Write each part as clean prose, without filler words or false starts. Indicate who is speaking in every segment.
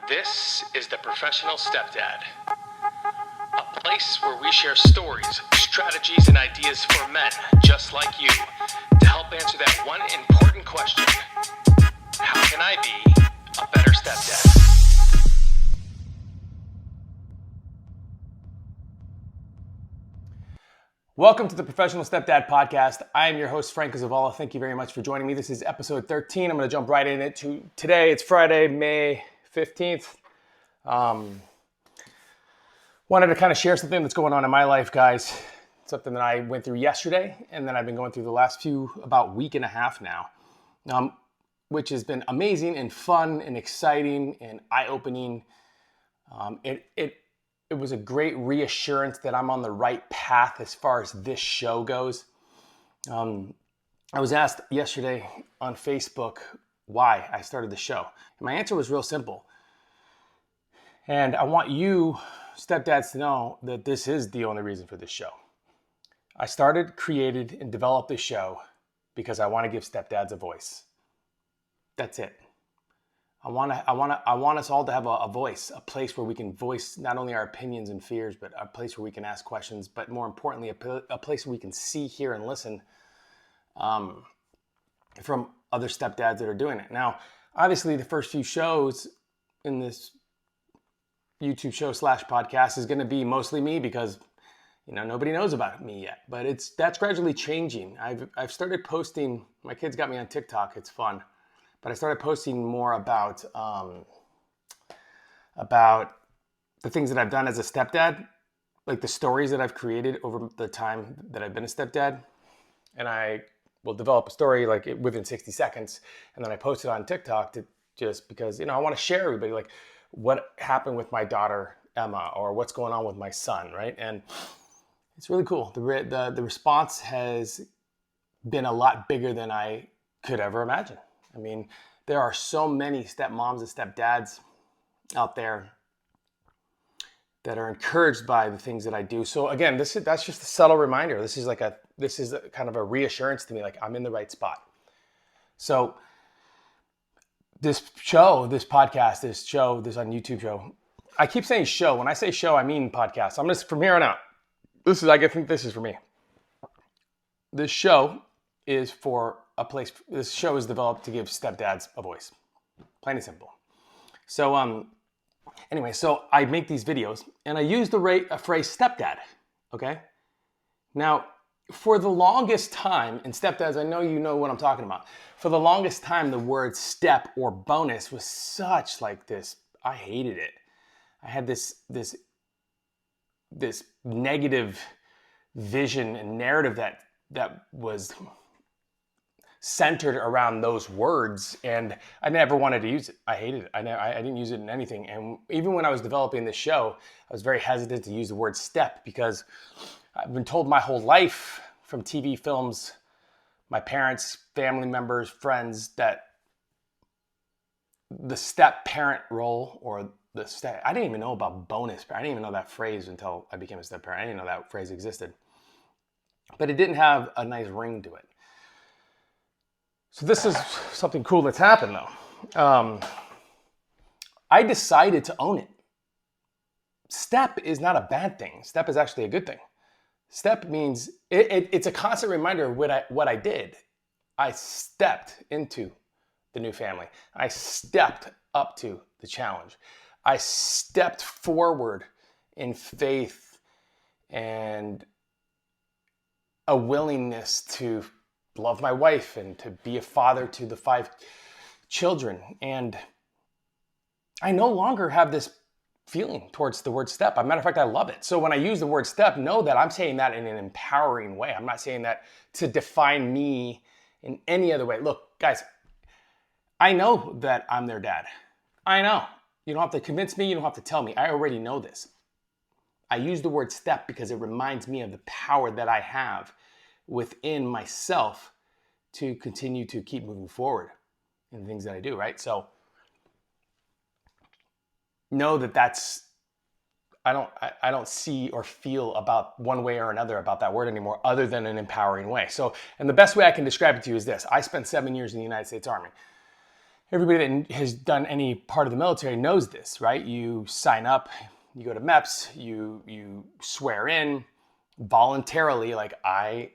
Speaker 1: This is The Professional Stepdad, a place where we share stories, strategies, and ideas for men just like you to help answer that one important question: how can I be a better stepdad? Welcome to the Professional Stepdad Podcast. I am your host, Franco Zavala. Thank you very much for joining me. This is episode 13. I'm going to jump right in it. Today, it's Friday, May 15th. Wanted to kind of share something that's going on in my life, guys. Something that I went through yesterday, and then I've been going through the last about week and a half now, which has been amazing and fun and exciting and eye-opening. It was a great reassurance that I'm on the right path as far as this show goes. I was asked yesterday on Facebook why I started the show. And my answer was real simple. And I want you stepdads to know that this is the only reason for this show. I started, created, and developed this show because I want to give stepdads a voice. That's it. I want us all to have a voice, a place where we can voice not only our opinions and fears, but a place where we can ask questions, but more importantly, a place where we can see, hear, and listen from other stepdads that are doing it. Now, obviously, the first few shows in this YouTube show / podcast is going to be mostly me because nobody knows about me yet. But that's gradually changing. I've started posting. My kids got me on TikTok. It's fun. But I started posting more about the things that I've done as a stepdad, like the stories that I've created over the time that I've been a stepdad. And I will develop a story like within 60 seconds, and then I post it on TikTok just because I want to share everybody like what happened with my daughter Emma or what's going on with my son, right? And it's really cool. The response has been a lot bigger than I could ever imagine. I mean, there are so many stepmoms and stepdads out there that are encouraged by the things that I do. So again, that's just a subtle reminder. This is kind of a reassurance to me, like I'm in the right spot. So this podcast, this on YouTube show, I keep saying show. When I say show, I mean podcast. I'm just from here on out. I think this is for me. This show is for a place. This show is developed to give stepdads a voice, plain and simple. So anyway, so I make these videos and I use the phrase stepdad. Okay. Now, for the longest time, and stepdads, I know you know what I'm talking about. For the longest time, the word step or bonus was such like this. I hated it. I had this negative vision and narrative that was centered around those words, and I never wanted to use it. I hated it. I didn't use it in anything. And even when I was developing this show, I was very hesitant to use the word step because I've been told my whole life from TV, films, my parents, family members, friends, that the step parent role or I didn't even know about bonus. I didn't even know that phrase until I became a step parent. I didn't know that phrase existed. But it didn't have a nice ring to it. So this is something cool that's happened though. I decided to own it. Step is not a bad thing. Step is actually a good thing. Step means it's a constant reminder of what I did. I stepped into the new family. I stepped up to the challenge. I stepped forward in faith and a willingness to love my wife and to be a father to the 5 children. And I no longer have this feeling towards the word step. As a matter of fact, I love it. So when I use the word step, know that I'm saying that in an empowering way. I'm not saying that to define me in any other way. Look, guys, I know that I'm their dad. I know. You don't have to convince me. You don't have to tell me. I already know this. I use the word step because it reminds me of the power that I have within myself to continue to keep moving forward in the things that I do, right? So know that's I don't see or feel about one way or another about that word anymore other than an empowering way. So, and the best way I can describe it to you is this. I spent 7 years in the United States Army. everybody that has done any part of the military knows this, right? You sign up, you go to MEPS, you swear in voluntarily, like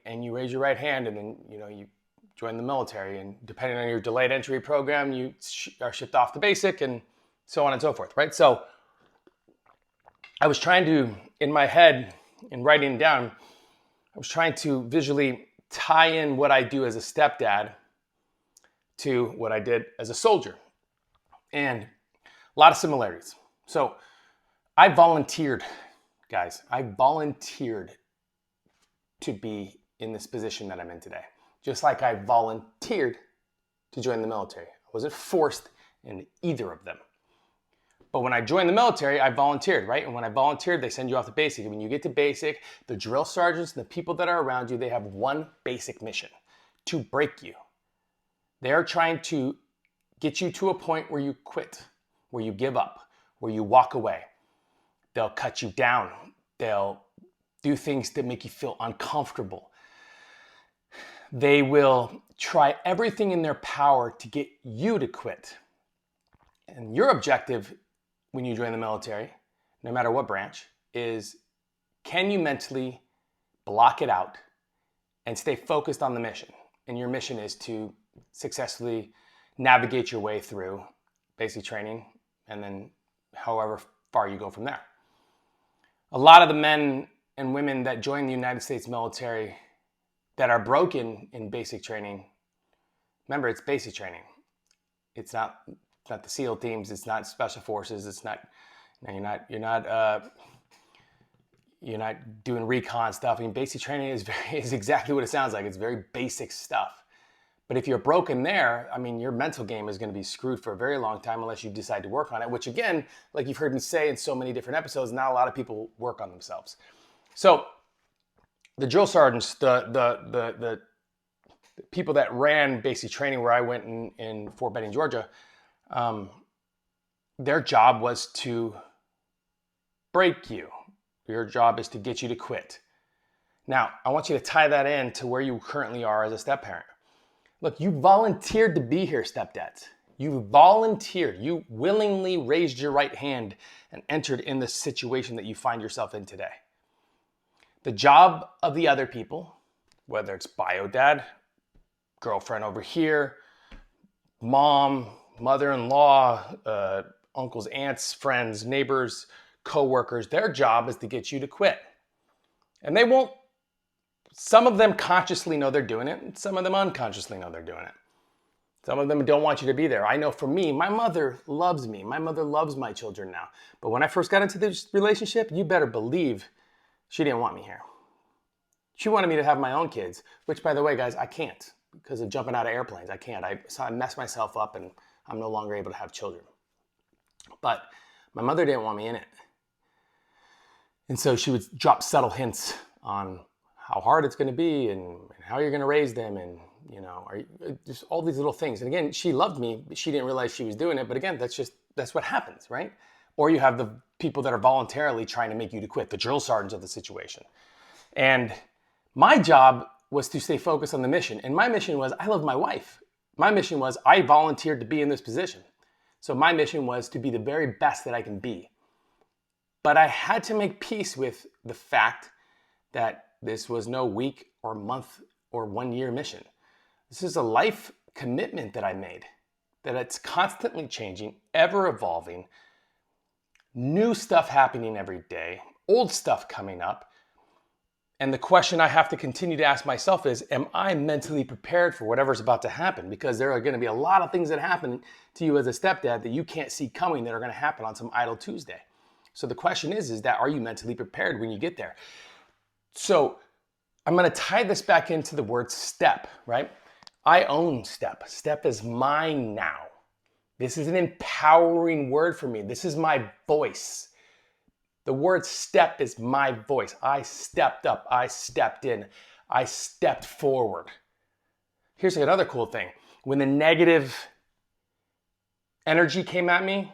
Speaker 1: and you raise your right hand, and then you join the military. And depending on your delayed entry program, you are shipped off to basic, and so on and so forth, right? So I was trying to, in my head, in writing down, I was trying to visually tie in what I do as a stepdad to what I did as a soldier. And a lot of similarities. So I volunteered, guys. I volunteered to be in this position that I'm in today. Just like I volunteered to join the military. I wasn't forced in either of them. But when I joined the military, I volunteered, right? And when I volunteered, they send you off to basic. And when you get to basic, the drill sergeants and the people that are around you, they have one basic mission: to break you. They are trying to get you to a point where you quit, where you give up, where you walk away. They'll cut you down. They'll do things that make you feel uncomfortable. They will try everything in their power to get you to quit. And your objective when you join the military, no matter what branch, is can you mentally block it out and stay focused on the mission? And your mission is to successfully navigate your way through basic training and then however far you go from there. A lot of the men and women that join the United States military that are broken in basic training, remember, it's basic training. It's not the SEAL teams. It's not special forces. It's not. You're not doing recon stuff. I mean, basic training is exactly what it sounds like. It's very basic stuff. But if you're broken there, I mean, your mental game is going to be screwed for a very long time unless you decide to work on it. Which, again, like you've heard me say in so many different episodes, not a lot of people work on themselves. So, the drill sergeants, the people that ran basic training where I went in Fort Benning, Georgia. Their job was to break you. Your job is to get you to quit. Now, I want you to tie that in to where you currently are as a step parent. Look, you volunteered to be here, stepdads. You volunteered. You willingly raised your right hand and entered in the situation that you find yourself in today. The job of the other people, whether it's bio dad, girlfriend over here, mom, mother-in-law, uncles, aunts, friends, neighbors, co-workers, their job is to get you to quit. And they won't, some of them consciously know they're doing it, and some of them unconsciously know they're doing it. Some of them don't want you to be there. I know for me, my mother loves me. My mother loves my children now. But when I first got into this relationship, you better believe she didn't want me here. She wanted me to have my own kids, which, by the way, guys, I can't. Because of jumping out of airplanes. I can't. I messed myself up and I'm no longer able to have children. But my mother didn't want me in it. And so she would drop subtle hints on how hard it's going to be and how you're going to raise them and, just all these little things. And again, she loved me, but she didn't realize she was doing it. But again, that's what happens, right? Or you have the people that are voluntarily trying to make you to quit, the drill sergeants of the situation. And my job was to stay focused on the mission. And my mission was, I love my wife. My mission was, I volunteered to be in this position. So my mission was to be the very best that I can be. But I had to make peace with the fact that this was no week or month or 1 year mission. This is a life commitment that I made, that it's constantly changing, ever evolving, new stuff happening every day, old stuff coming up. And the question I have to continue to ask myself is, am I mentally prepared for whatever's about to happen? Because there are going to be a lot of things that happen to you as a stepdad that you can't see coming that are going to happen on some idle Tuesday. So the question is that are you mentally prepared when you get there? So I'm going to tie this back into the word step, right? I own step. Step is mine now. This is an empowering word for me. This is my voice. The word step is my voice. I stepped up. I stepped in. I stepped forward. Here's another cool thing. When the negative energy came at me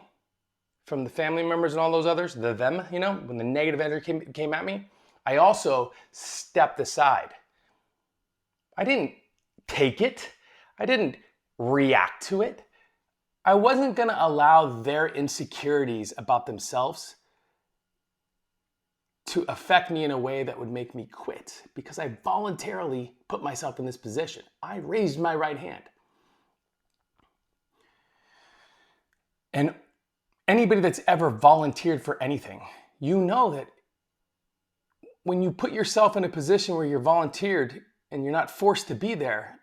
Speaker 1: from the family members and all those others, when the negative energy came at me, I also stepped aside. I didn't take it. I didn't react to it. I wasn't going to allow their insecurities about themselves to affect me in a way that would make me quit, because I voluntarily put myself in this position. I raised my right hand. And anybody that's ever volunteered for anything, you know that when you put yourself in a position where you're volunteered and you're not forced to be there,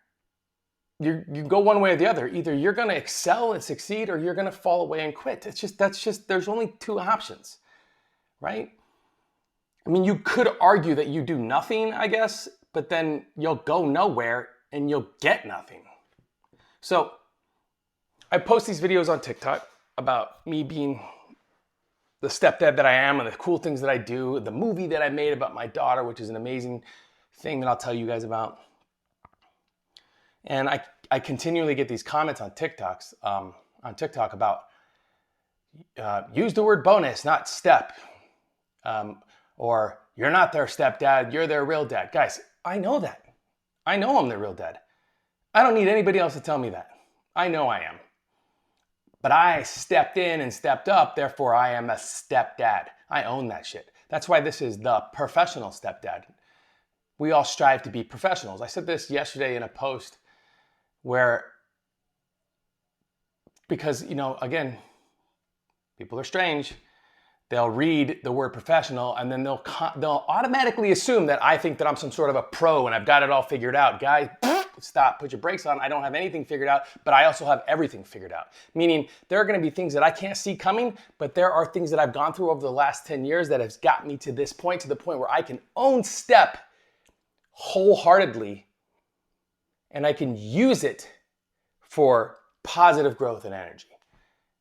Speaker 1: you go one way or the other. Either you're going to excel and succeed, or you're going to fall away and quit. There's only two options, right? I mean, you could argue that you do nothing, I guess, but then you'll go nowhere and you'll get nothing. So I post these videos on TikTok about me being the stepdad that I am and the cool things that I do, the movie that I made about my daughter, which is an amazing thing that I'll tell you guys about. And I continually get these comments on TikTok about use the word bonus, not step. Or you're not their stepdad, you're their real dad. Guys, I know that. I know I'm their real dad. I don't need anybody else to tell me that. I know I am. But I stepped in and stepped up, therefore I am a stepdad. I own that shit. That's why this is the professional stepdad. We all strive to be professionals. I said this yesterday in a post where, because, again, people are strange. They'll read the word professional and then they'll automatically assume that I think that I'm some sort of a pro and I've got it all figured out. Guys, stop, put your brakes on. I don't have anything figured out, but I also have everything figured out. Meaning there are going to be things that I can't see coming, but there are things that I've gone through over the last 10 years that have got me to this point, to the point where I can own STEP wholeheartedly and I can use it for positive growth and energy.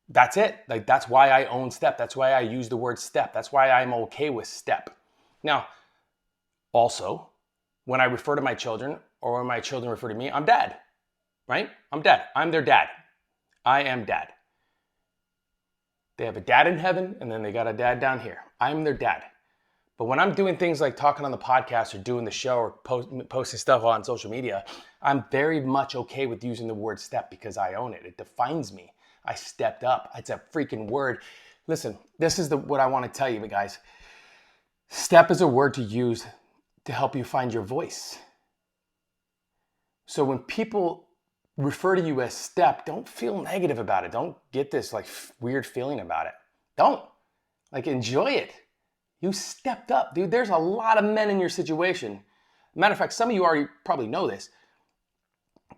Speaker 1: That's it. That's why I own STEP. That's why I use the word STEP. That's why I'm okay with STEP. Now, also, when I refer to my children or when my children refer to me, I'm dad, right? I'm dad. I'm their dad. I am dad. They have a dad in heaven and then they got a dad down here. I'm their dad. But when I'm doing things like talking on the podcast or doing the show or posting stuff on social media, I'm very much okay with using the word STEP because I own it. It defines me. I stepped up. It's a freaking word. Listen, this is what I want to tell you, guys. STEP is a word to use to help you find your voice. So when people refer to you as STEP, don't feel negative about it. Don't get this weird feeling about it. Don't. Enjoy it. You stepped up, dude. There's a lot of men in your situation. Matter of fact, some of you already probably know this.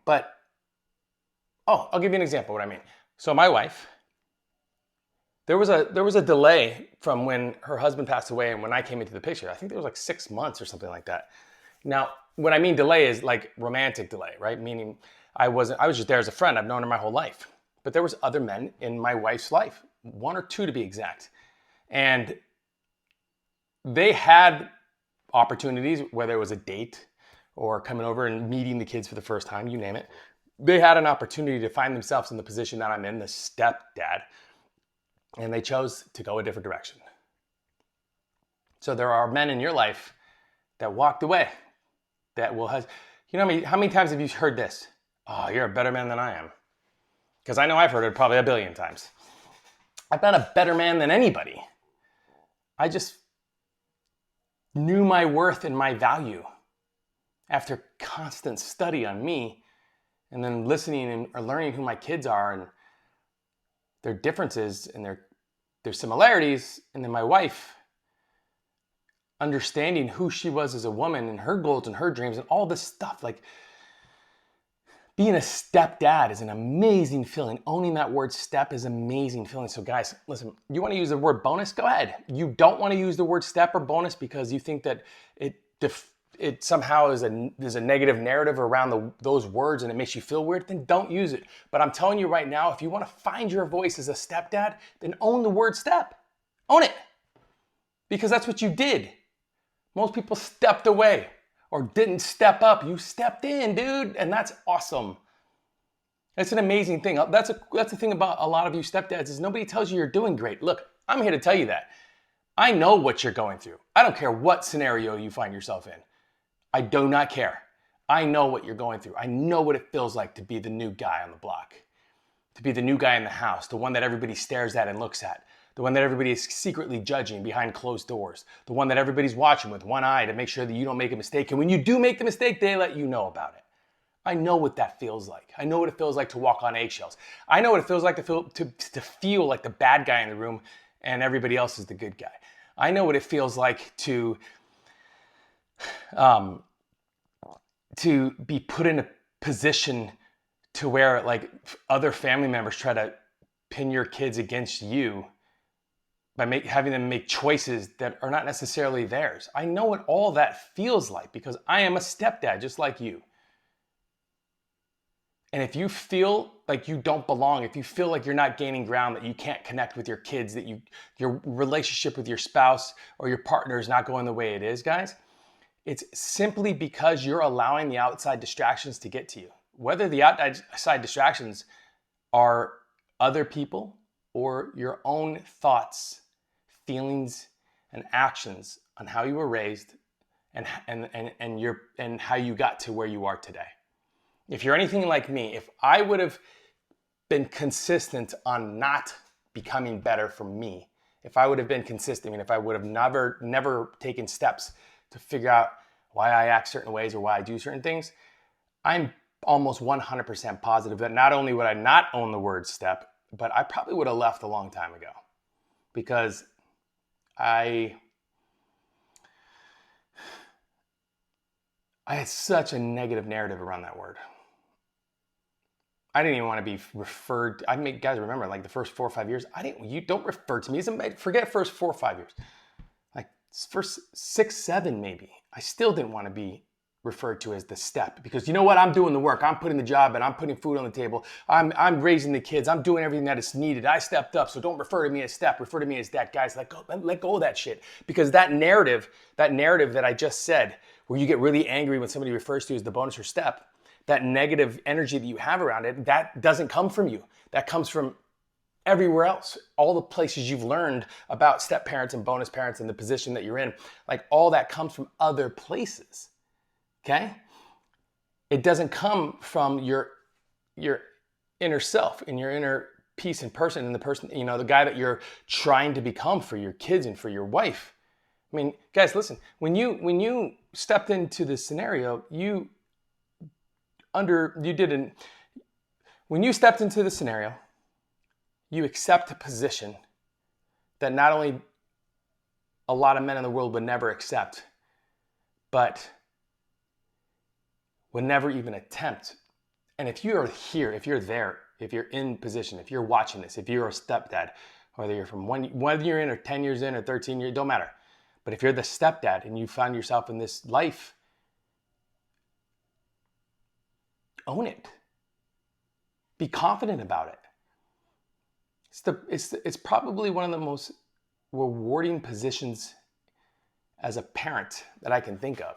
Speaker 1: But, I'll give you an example of what I mean. So my wife, there was a delay from when her husband passed away and when I came into the picture. I think there was 6 months or something like that. Now, what I mean delay is romantic delay, right? Meaning I was just there as a friend. I've known her my whole life. But there was other men in my wife's life, 1 or 2 to be exact. And they had opportunities, whether it was a date or coming over and meeting the kids for the first time, you name it. They had an opportunity to find themselves in the position that I'm in, the stepdad, and they chose to go a different direction. So there are men in your life that walked away, that will have, how many times have you heard this? Oh, you're a better man than I am. Because I know I've heard it probably a billion times. I'm not a better man than anybody. I just knew my worth and my value after constant study on me, and then listening or learning who my kids are and their differences and their similarities, and then my wife, understanding who she was as a woman and her goals and her dreams and all this stuff. Being a stepdad is an amazing feeling. Owning that word STEP is an amazing feeling. So guys, listen, you want to use the word bonus? Go ahead. You don't want to use the word STEP or bonus because you think that it somehow there's a negative narrative around those words and it makes you feel weird, then don't use it. But I'm telling you right now, if you want to find your voice as a stepdad, then own the word STEP. Own it. Because that's what you did. Most people stepped away or didn't step up. You stepped in, dude, and that's awesome. That's an amazing thing. That's the thing about a lot of you stepdads is nobody tells you you're doing great. Look, I'm here to tell you that. I know what you're going through. I don't care what scenario you find yourself in. I do not care. I know what you're going through. I know what it feels like to be the new guy on the block, to be the new guy in the house, the one that everybody stares at and looks at, the one that everybody is secretly judging behind closed doors, the one that everybody's watching with one eye to make sure that you don't make a mistake. And when you do make the mistake, they let you know about it. I know what that feels like. I know what it feels like to walk on eggshells. I know what it feels like to feel like the bad guy in the room and everybody else is the good guy. I know what it feels like to be put in a position to where like other family members try to pin your kids against you by having them make choices that are not necessarily theirs. I know what all that feels like because I am a stepdad just like you. And if you feel like you don't belong, if you feel like you're not gaining ground, that you can't connect with your kids, that your relationship with your spouse or your partner is not going the way it is, guys, it's simply because you're allowing the outside distractions to get to you. Whether the outside distractions are other people or your own thoughts, feelings, and actions on how you were raised and how you got to where you are today. If you're anything like me, if I would have been consistent on not becoming better for me, if I would have been consistent, if I would have never taken steps to figure out why I act certain ways or why I do certain things, I'm almost 100% positive that not only would I not own the word step, but I probably would have left a long time ago because I had such a negative narrative around that word. I didn't even want to be referred. Guys, remember, like the first 4 or 5 years, you don't refer to me as forget first 4 or 5 years. Like first 6, 7 maybe. I still didn't want to be referred to as the step because you know what? I'm doing the work. I'm putting the job in. I'm putting food on the table. I'm raising the kids. I'm doing everything that is needed. I stepped up. So don't refer to me as step. Refer to me as that. Guys, let go of that shit. Because that narrative that I just said, where you get really angry when somebody refers to you as the bonus or step, that negative energy that you have around it, that doesn't come from you. That comes from everywhere else. All the places you've learned about step parents and bonus parents and the position that you're in, like all that comes from other places. Okay? It doesn't come from your inner self and your inner peace and person and the person, the guy that you're trying to become for your kids and for your wife. I mean, guys, listen, when you stepped into this scenario, when you stepped into the scenario, you accept a position that not only a lot of men in the world would never accept, but would never even attempt. And if you're here, if you're there, if you're in position, if you're watching this, if you're a stepdad, whether you're from 1 year in or 10 years in or 13 years, don't matter. But if you're the stepdad and you find yourself in this life, own it. Be confident about it. It's probably one of the most rewarding positions as a parent that I can think of.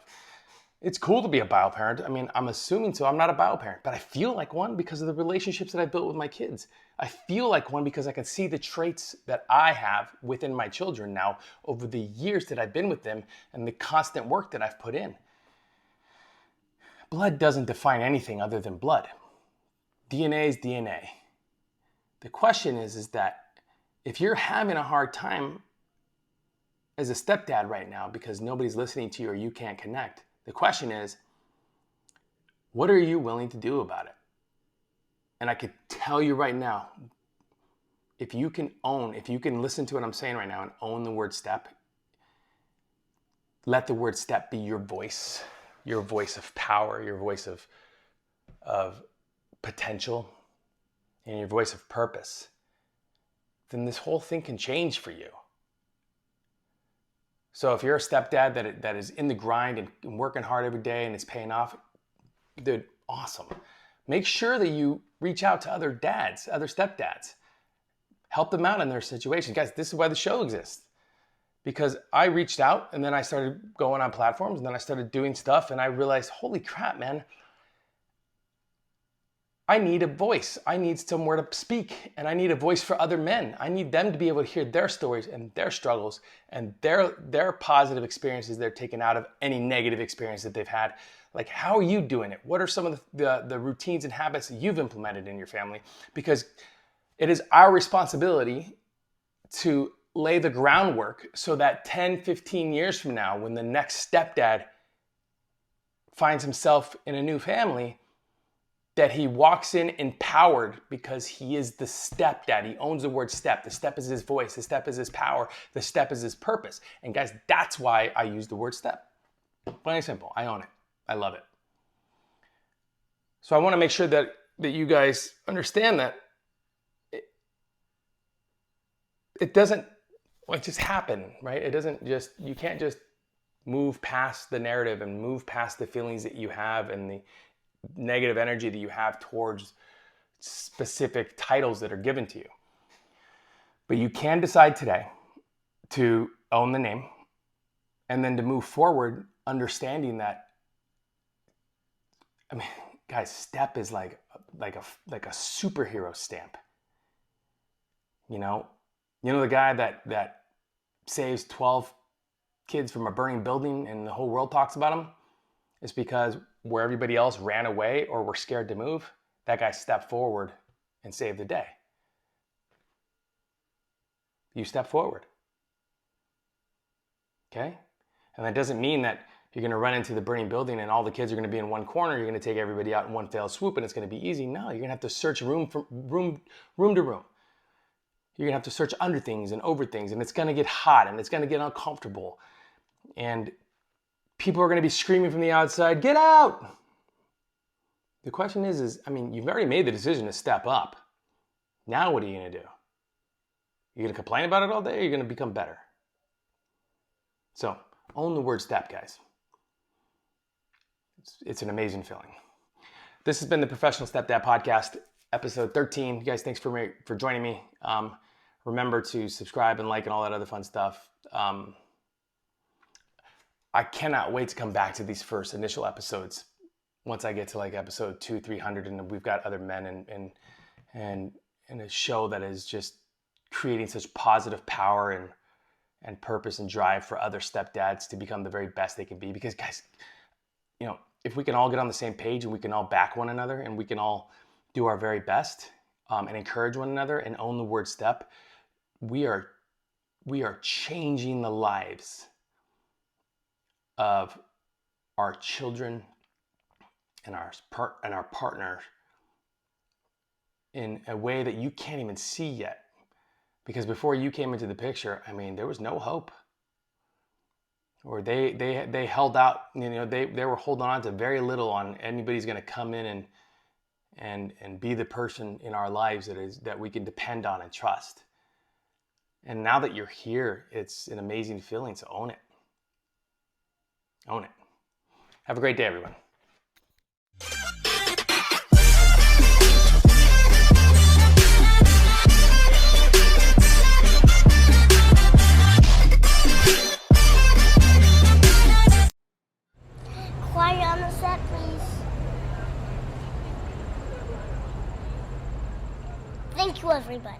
Speaker 1: It's cool to be a bio parent. I mean, I'm assuming so. I'm not a bio parent, but I feel like one because of the relationships that I built with my kids. I feel like one because I can see the traits that I have within my children now over the years that I've been with them and the constant work that I've put in. Blood doesn't define anything other than blood. DNA is DNA. The question is that if you're having a hard time as a stepdad right now because nobody's listening to you or you can't connect, the question is, what are you willing to do about it? And I could tell you right now, if you can listen to what I'm saying right now and own the word step, let the word step be your voice of power, your voice of potential, and your voice of purpose, then this whole thing can change for you. So if you're a stepdad that is in the grind and working hard every day and it's paying off, dude, awesome. Make sure that you reach out to other dads, other stepdads. Help them out in their situation. Guys, this is why the show exists. Because I reached out and then I started going on platforms and then I started doing stuff and I realized, holy crap, man. I need a voice. I need somewhere to speak, and I need a voice for other men. I need them to be able to hear their stories and their struggles and their positive experiences they're taken out of any negative experience that they've had. Like, how are you doing it? What are some of the routines and habits that you've implemented in your family? Because it is our responsibility to lay the groundwork so that 10, 15 years from now, when the next stepdad finds himself in a new family, that he walks in empowered because he is the stepdad. He owns the word step. The step is his voice. The step is his power. The step is his purpose. And guys, that's why I use the word step. Plain and simple. I own it. I love it. So I want to make sure that you guys understand that it doesn't just happen, right? It doesn't just, you can't just move past the narrative and move past the feelings that you have and the negative energy that you have towards specific titles that are given to you. But you can decide today to own the name and then to move forward understanding that, I mean, guys, step is like a superhero stamp. You know the guy that saves 12 kids from a burning building and the whole world talks about him? It's because where everybody else ran away or were scared to move, that guy stepped forward and saved the day. You step forward. Okay? And that doesn't mean that you're going to run into the burning building and all the kids are going to be in one corner. You're going to take everybody out in one fell swoop and it's going to be easy. No, you're going to have to search room to room. You're going to have to search under things and over things, and it's going to get hot and it's going to get uncomfortable. And people are going to be screaming from the outside, get out! The question is, I mean, you've already made the decision to step up. Now what are you going to do? You're going to complain about it all day, or you're going to become better? So, own the word step, guys. It's an amazing feeling. This has been the Professional Stepdad Podcast, episode 13. You guys, thanks for joining me. Remember to subscribe and like and all that other fun stuff. I cannot wait to come back to these first initial episodes. Once I get to like episode 200, 300, and we've got other men and a show that is just creating such positive power and purpose and drive for other stepdads to become the very best they can be. Because guys, if we can all get on the same page and we can all back one another and we can all do our very best and encourage one another and own the word step, we are changing the lives of our children and our partners in a way that you can't even see yet. Because before you came into the picture, I mean, there was no hope. Or they held out, they were holding on to very little on anybody's going to come in and be the person in our lives that we can depend on and trust. And now that you're here, it's an amazing feeling, so own it. Own it. Have a great day, everyone.
Speaker 2: Quiet on the set, please. Thank you, everybody.